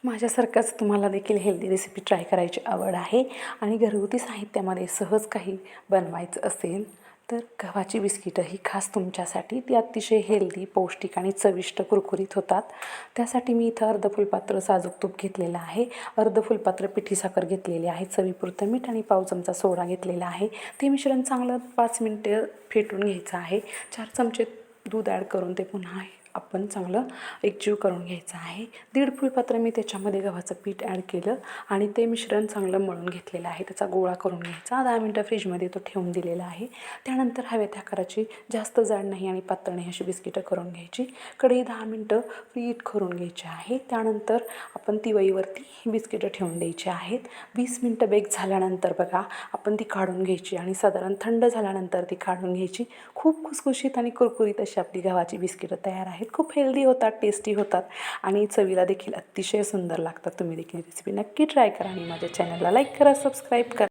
माझ्यासारखंच तुम्हाला देखील healthy recipe try करायची आवड आहे आणि घरगुती साहित्यामध्ये सहज काही बनवायचं असेल तर गव्हाची बिस्किटं ही खास तुमच्यासाठी ती अतिशय हेल्दी, पौष्टिक आणि चविष्ट कुरकुरीत होतात. त्यासाठी मी इथं अर्ध फुलपात्र साजूक तूप घेतलेलं आहे, अर्ध फुलपात्र पिठी साखर घेतलेली आहे, चवीपुरतं मीठ आणि पाव चमचा सोडा घेतलेला आहे. ते मिश्रण चांगलं 5 मिनटं फेटून घ्यायचं आहे. 4 चमचे दूध ॲड करून ते पुन्हा आपण चांगलं एकजीव करून घ्यायचं आहे. 1.5 फुलपात्र मी त्याच्यामध्ये गव्हाचं पीठ ॲड केलं आणि ते मिश्रण चांगलं मळून घेतलेलं आहे. त्याचा गोळा करून घ्यायचा. 10 मिनटं फ्रीजमध्ये तो ठेवून दिलेला आहे. त्यानंतर हव्या त्या आकाराची जास्त जाड नाही आणि पातळ नाही अशी बिस्किटं करून घ्यायची. कढई 10 मिनटं फ्रीट करून घ्यायची आहे. त्यानंतर आपण तिवईवरती ही बिस्किटं ठेवून द्यायची आहेत. 20 मिनटं बेक झाल्यानंतर बघा आपण ती काढून घ्यायची आणि साधारण थंड झाल्यानंतर ती काढून घ्यायची. खूप खुसखुशीत आणि कुरकुरीत अशी आपली गव्हाची बिस्किटं तयार आहेत. खूप हेल्दी होतात, टेस्टी होतात आणि चवीला देखील अतिशय सुंदर लागतात. तुम्ही देखील रेसिपी नक्की ट्राय करा आणि माझ्या चॅनलला लाईक करा, सबस्क्राईब करा.